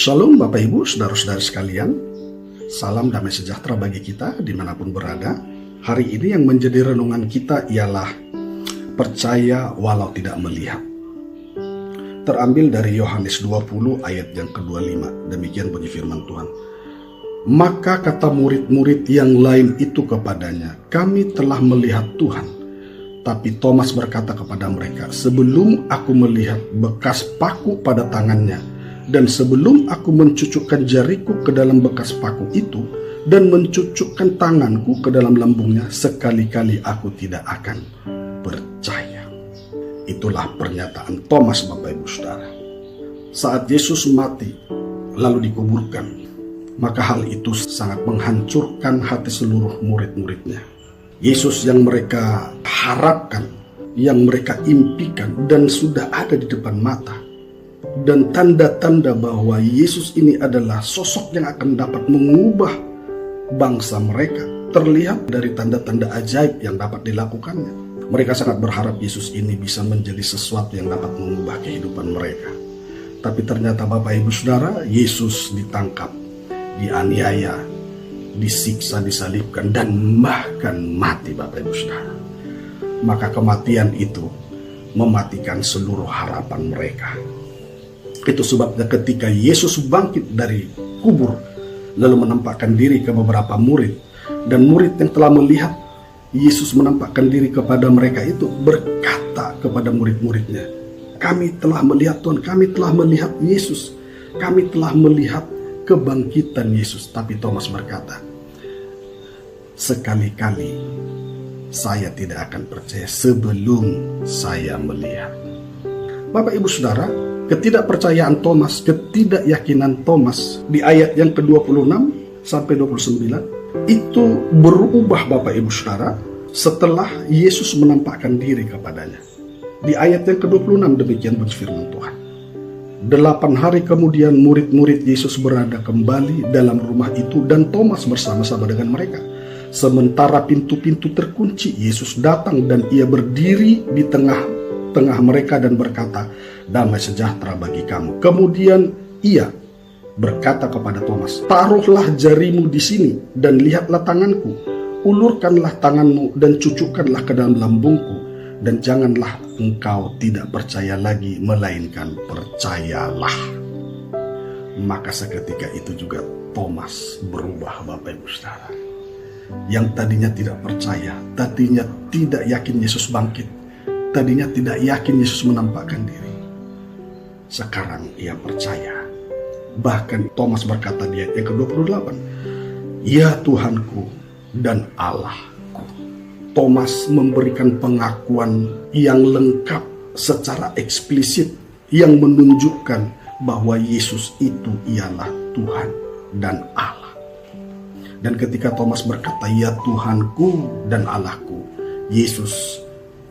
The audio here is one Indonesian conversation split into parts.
Shalom Bapak Ibu, saudara-saudara sekalian. Salam damai sejahtera bagi kita dimanapun berada. Hari ini yang menjadi renungan kita ialah percaya walau tidak melihat. Terambil dari Yohanes 20 ayat yang ke-25. Demikian bunyi firman Tuhan. Maka kata murid-murid yang lain itu kepadanya, kami telah melihat Tuhan. Tapi Thomas berkata kepada mereka, sebelum aku melihat bekas paku pada tangannya, dan sebelum aku mencucukkan jariku ke dalam bekas paku itu, dan mencucukkan tanganku ke dalam lambungnya, sekali-kali aku tidak akan percaya. Itulah pernyataan Thomas, Bapak Ibu Saudara. Saat Yesus mati, lalu dikuburkan, maka hal itu sangat menghancurkan hati seluruh murid-muridnya. Yesus yang mereka harapkan, yang mereka impikan, dan sudah ada di depan mata, dan tanda-tanda bahwa Yesus ini adalah sosok yang akan dapat mengubah bangsa mereka terlihat dari tanda-tanda ajaib yang dapat dilakukannya. Mereka sangat berharap Yesus ini bisa menjadi sesuatu yang dapat mengubah kehidupan mereka. Tapi ternyata Bapak Ibu Saudara, Yesus ditangkap, dianiaya, disiksa, disalibkan, dan bahkan mati, Bapak Ibu Saudara. Maka kematian itu mematikan seluruh harapan mereka. Itu sebabnya ketika Yesus bangkit dari kubur, lalu menampakkan diri ke beberapa murid, dan murid yang telah melihat Yesus menampakkan diri kepada mereka itu berkata kepada murid-muridnya, kami telah melihat Tuhan, kami telah melihat Yesus, kami telah melihat kebangkitan Yesus. Tapi Thomas berkata, sekali-kali saya tidak akan percaya sebelum saya melihat. Bapak Ibu Saudara, ketidakpercayaan Thomas, ketidakyakinan Thomas di ayat yang ke-26 sampai 29 itu berubah, Bapak Ibu Saudara, setelah Yesus menampakkan diri kepadanya. Di ayat yang ke-26 demikian bunyi firman Tuhan. 8 hari kemudian murid-murid Yesus berada kembali dalam rumah itu, dan Thomas bersama-sama dengan mereka. Sementara pintu-pintu terkunci, Yesus datang dan ia berdiri di tengah mereka dan berkata, damai sejahtera bagi kamu. Kemudian ia berkata kepada Thomas, taruhlah jarimu di sini dan lihatlah tanganku, ulurkanlah tanganmu dan cucukkanlah ke dalam lambungku, dan janganlah engkau tidak percaya lagi, melainkan percayalah. Maka seketika itu juga Thomas berubah, Bapak Ibu Saudara. Yang tadinya tidak percaya, tadinya tidak yakin Yesus bangkit, tadinya tidak yakin Yesus menampakkan diri, sekarang ia percaya. Bahkan Thomas berkata di ayat yang ke-28, ya Tuhanku dan Allahku. Thomas memberikan pengakuan yang lengkap secara eksplisit yang menunjukkan bahwa Yesus itu ialah Tuhan dan Allah. Dan ketika Thomas berkata, ya Tuhanku dan Allahku, Yesus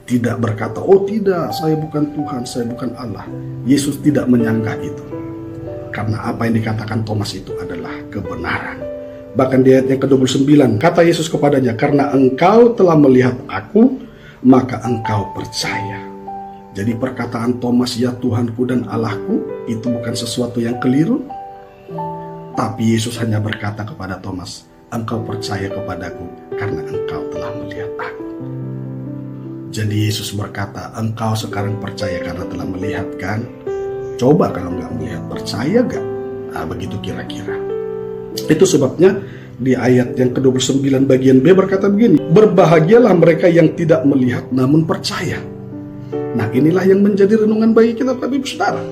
tidak berkata, oh tidak, saya bukan Tuhan, saya bukan Allah. Yesus tidak menyanggah itu. Karena apa yang dikatakan Thomas itu adalah kebenaran. Bahkan di ayat yang ke-29, kata Yesus kepadanya, karena engkau telah melihat aku, maka engkau percaya. Jadi perkataan Thomas, ya Tuhanku dan Allahku, itu bukan sesuatu yang keliru. Tapi Yesus hanya berkata kepada Thomas, engkau percaya kepadaku karena engkau telah melihat aku. Jadi Yesus berkata, engkau sekarang percaya karena telah melihat kan? Coba kalau nggak melihat, percaya gak? Nah, begitu kira-kira. Itu sebabnya di ayat yang ke-29 bagian B berkata begini, berbahagialah mereka yang tidak melihat namun percaya. Nah, inilah yang menjadi renungan bagi kita, Bapak Ibu Saudara.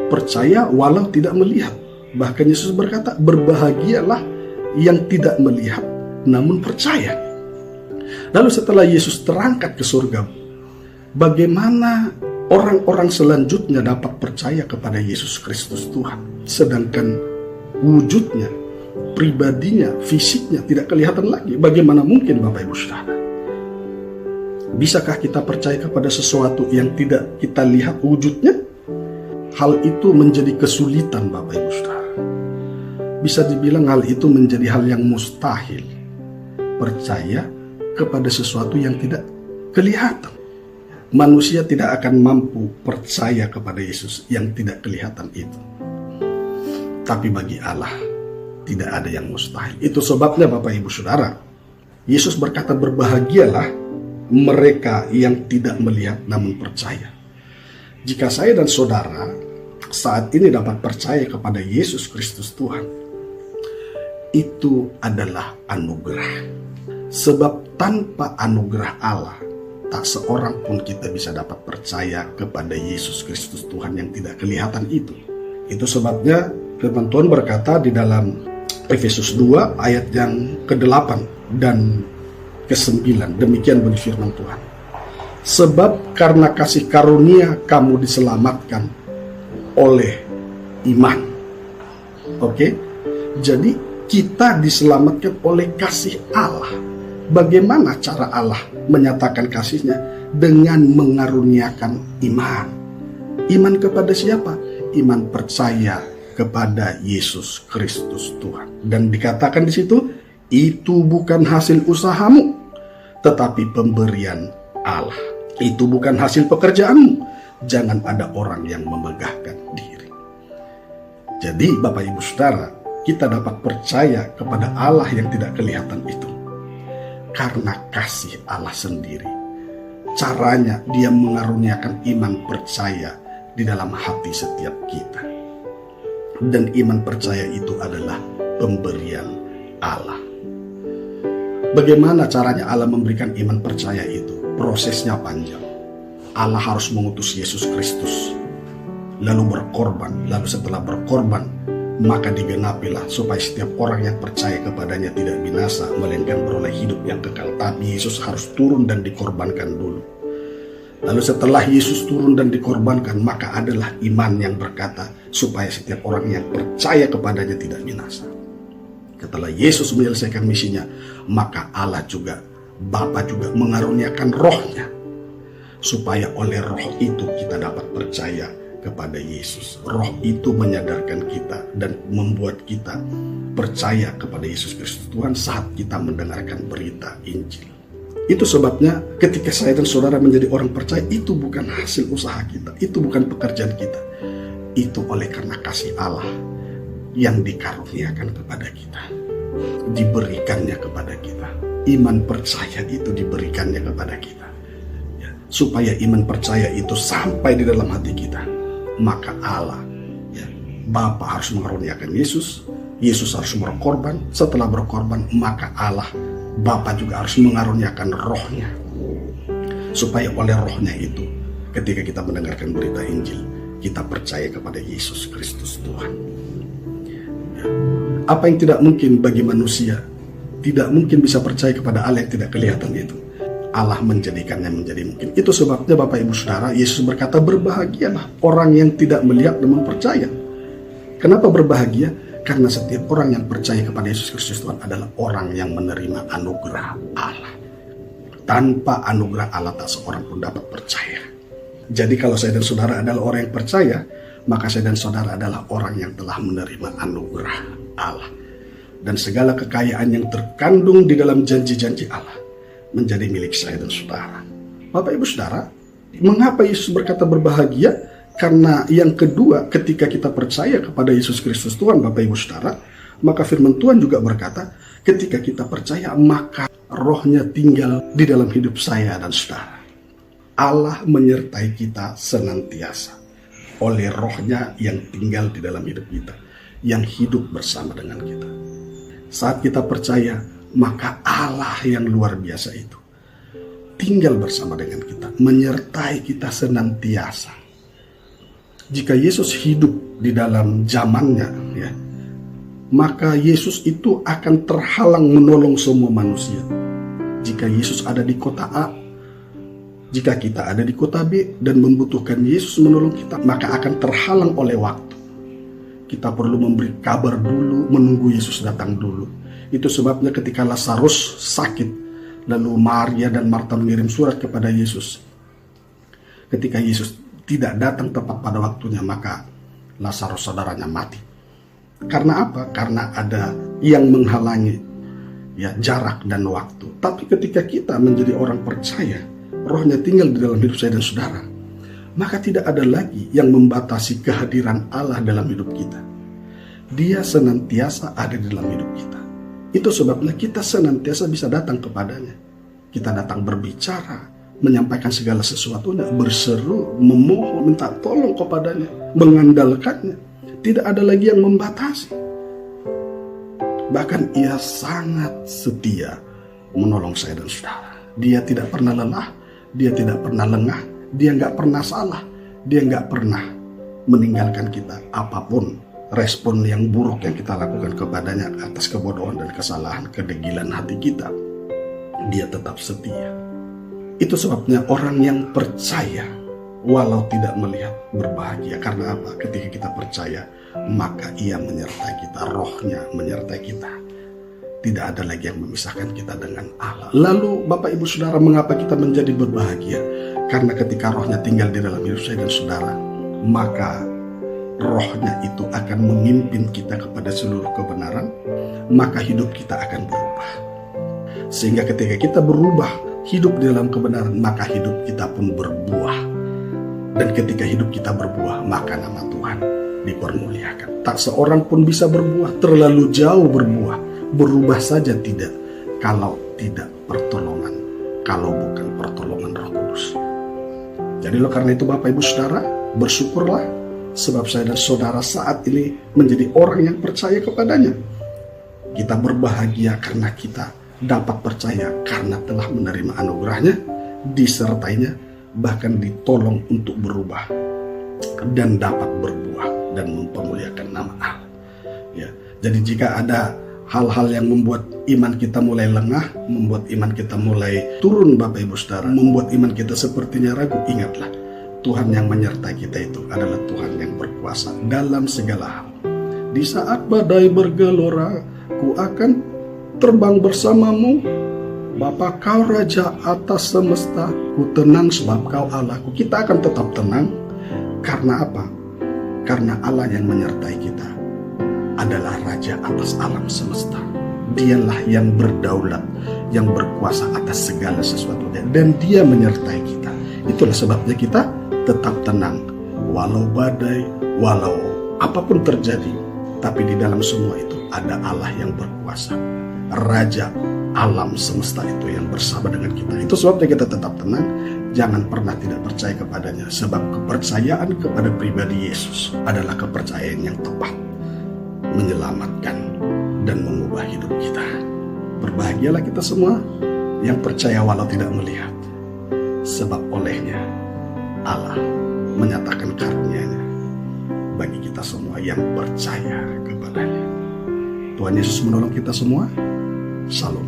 Percaya walau tidak melihat. Bahkan Yesus berkata, berbahagialah yang tidak melihat namun percaya. Lalu setelah Yesus terangkat ke surga, bagaimana orang-orang selanjutnya dapat percaya kepada Yesus Kristus Tuhan, sedangkan wujudnya, pribadinya, fisiknya tidak kelihatan lagi? Bagaimana mungkin, Bapak Ibu Saudara? Bisakah kita percaya kepada sesuatu yang tidak kita lihat wujudnya? Hal itu menjadi kesulitan, Bapak Ibu Saudara. Bisa dibilang hal itu menjadi hal yang mustahil. Percaya kepada sesuatu yang tidak kelihatan. Manusia tidak akan mampu percaya kepada Yesus yang tidak kelihatan itu. Tapi bagi Allah tidak ada yang mustahil. Itu sebabnya Bapak Ibu Saudara, Yesus berkata berbahagialah mereka yang tidak melihat namun percaya. Jika saya dan saudara saat ini dapat percaya kepada Yesus Kristus Tuhan, itu adalah anugerah. Sebab tanpa anugerah Allah, tak seorang pun kita bisa dapat percaya kepada Yesus Kristus Tuhan yang tidak kelihatan itu. Itu sebabnya firman Tuhan berkata di dalam Efesus 2 ayat yang ke-8 dan ke-9. Demikian bunyi firman Tuhan. Sebab karena kasih karunia kamu diselamatkan oleh iman. Oke? Jadi kita diselamatkan oleh kasih Allah. Bagaimana cara Allah menyatakan kasihnya? Dengan mengaruniakan iman. Iman kepada siapa? Iman percaya kepada Yesus Kristus Tuhan. Dan dikatakan di situ, itu bukan hasil usahamu, tetapi pemberian Allah. Itu bukan hasil pekerjaanmu. Jangan ada orang yang memegahkan diri. Jadi Bapak Ibu Saudara, kita dapat percaya kepada Allah yang tidak kelihatan itu karena kasih Allah sendiri. Caranya Dia mengaruniakan iman percaya di dalam hati setiap kita. Dan iman percaya itu adalah pemberian Allah. Bagaimana caranya Allah memberikan iman percaya itu? Prosesnya panjang. Allah harus mengutus Yesus Kristus, lalu berkorban. Lalu setelah berkorban, maka digenapilah supaya setiap orang yang percaya kepadanya tidak binasa, melainkan beroleh hidup yang kekal. Tapi Yesus harus turun dan dikorbankan dulu. Lalu setelah Yesus turun dan dikorbankan, maka adalah iman yang berkata supaya setiap orang yang percaya kepadanya tidak binasa. Setelah Yesus menyelesaikan misinya, maka Allah juga, Bapa juga mengaruniakan rohnya, supaya oleh roh itu kita dapat percaya kepada Yesus. Roh itu menyadarkan kita dan membuat kita percaya kepada Yesus Kristus Tuhan saat kita mendengarkan berita Injil. Itu sebabnya ketika saya dan saudara menjadi orang percaya, itu bukan hasil usaha kita, itu bukan pekerjaan kita. Itu oleh karena kasih Allah yang dikaruniakan kepada kita, diberikannya kepada kita. Iman percaya itu diberikannya kepada kita, ya, supaya iman percaya itu sampai di dalam hati kita. Maka Allah, ya, Bapa harus mengaruniakan Yesus. Yesus harus berkorban. Setelah berkorban, maka Allah Bapa juga harus mengaruniakan rohnya, supaya oleh rohnya itu ketika kita mendengarkan berita Injil, kita percaya kepada Yesus Kristus Tuhan. Ya. Apa yang tidak mungkin bagi manusia, tidak mungkin bisa percaya kepada Allah yang tidak kelihatan itu, Allah menjadikannya menjadi mungkin. Itu sebabnya Bapak Ibu Saudara, Yesus berkata berbahagialah orang yang tidak melihat namun percaya. Kenapa berbahagia? Karena setiap orang yang percaya kepada Yesus Kristus Tuhan adalah orang yang menerima anugerah Allah. Tanpa anugerah Allah tak seorang pun dapat percaya. Jadi kalau saya dan saudara adalah orang yang percaya, maka saya dan saudara adalah orang yang telah menerima anugerah Allah. Dan segala kekayaan yang terkandung di dalam janji-janji Allah menjadi milik saya dan saudara. Bapak Ibu Saudara, mengapa Yesus berkata berbahagia? Karena yang kedua, ketika kita percaya kepada Yesus Kristus Tuhan, Bapak Ibu Saudara, maka firman Tuhan juga berkata, ketika kita percaya, maka rohnya tinggal di dalam hidup saya dan saudara. Allah menyertai kita senantiasa oleh rohnya yang tinggal di dalam hidup kita, yang hidup bersama dengan kita. Saat kita percaya, maka Allah yang luar biasa itu tinggal bersama dengan kita, menyertai kita senantiasa. Jika Yesus hidup di dalam zamannya, ya, maka Yesus itu akan terhalang menolong semua manusia. Jika Yesus ada di kota A, jika kita ada di kota B dan membutuhkan Yesus menolong kita, maka akan terhalang oleh waktu. Kita perlu memberi kabar dulu, menunggu Yesus datang dulu. Itu sebabnya ketika Lazarus sakit, lalu Maria dan Marta mengirim surat kepada Yesus. Ketika Yesus tidak datang tepat pada waktunya, maka Lazarus saudaranya mati. Karena apa? Karena ada yang menghalangi, ya, jarak dan waktu. Tapi ketika kita menjadi orang percaya, rohnya tinggal di dalam hidup saya dan saudara, maka tidak ada lagi yang membatasi kehadiran Allah dalam hidup kita. Dia senantiasa ada di dalam hidup kita. Itu sebabnya kita senantiasa bisa datang kepadanya. Kita datang berbicara, menyampaikan segala sesuatunya, berseru, memohon, minta tolong kepadanya, mengandalkannya. Tidak ada lagi yang membatasi. Bahkan ia sangat setia menolong saya dan saudara. Dia tidak pernah lelah, dia tidak pernah lengah, dia nggak pernah salah, dia nggak pernah meninggalkan kita. Apapun respon yang buruk yang kita lakukan kepadanya atas kebodohan dan kesalahan, kedegilan hati kita, dia tetap setia. Itu sebabnya orang yang percaya walau tidak melihat berbahagia. Karena apa? Ketika kita percaya, maka ia menyertai kita, rohnya menyertai kita. Tidak ada lagi yang memisahkan kita dengan Allah. Lalu Bapak Ibu Saudara, mengapa kita menjadi berbahagia? Karena ketika rohnya tinggal di dalam hidup saya dan saudara, maka rohnya itu akan memimpin kita kepada seluruh kebenaran, maka hidup kita akan berubah. Sehingga ketika kita berubah, hidup di dalam kebenaran, maka hidup kita pun berbuah. Dan ketika hidup kita berbuah, maka nama Tuhan dipermuliakan. Tak seorang pun bisa berbuah, terlalu jauh berbuah. Berubah saja tidak, kalau tidak pertolongan, kalau bukan pertolongan Roh Kudus. Jadi karena itu Bapak Ibu Saudara, bersyukurlah sebab saya dan saudara saat ini menjadi orang yang percaya kepadanya. Kita berbahagia karena kita dapat percaya karena telah menerima anugerahnya, disertainya, bahkan ditolong untuk berubah dan dapat berbuah dan mempermuliakan nama Allah. Ya, jadi jika ada hal-hal yang membuat iman kita mulai lengah, membuat iman kita mulai turun Bapak Ibu Saudara, membuat iman kita sepertinya ragu, ingatlah, Tuhan yang menyertai kita itu adalah Tuhan yang berkuasa dalam segala hal. Di saat badai bergelora, ku akan terbang bersamamu. Bapa, kau Raja atas semesta, ku tenang sebab kau Allahku. Kita akan tetap tenang. Karena apa? Karena Allah yang menyertai kita adalah Raja atas alam semesta. Dialah yang berdaulat, yang berkuasa atas segala sesuatunya, dan Dia menyertai kita. Itulah sebabnya kita tetap tenang, walau badai, walau apapun terjadi. Tapi di dalam semua itu ada Allah yang berkuasa, Raja alam semesta itu yang bersama dengan kita. Itu sebabnya kita tetap tenang, jangan pernah tidak percaya kepadanya. Sebab kepercayaan kepada pribadi Yesus adalah kepercayaan yang tepat, menyelamatkan dan mengubah hidup kita. Berbahagialah kita semua yang percaya walau tidak melihat, sebab olehnya Allah menyatakan karunia-Nya bagi kita semua yang percaya kepadanya. Tuhan Yesus menolong kita semua. Shalom.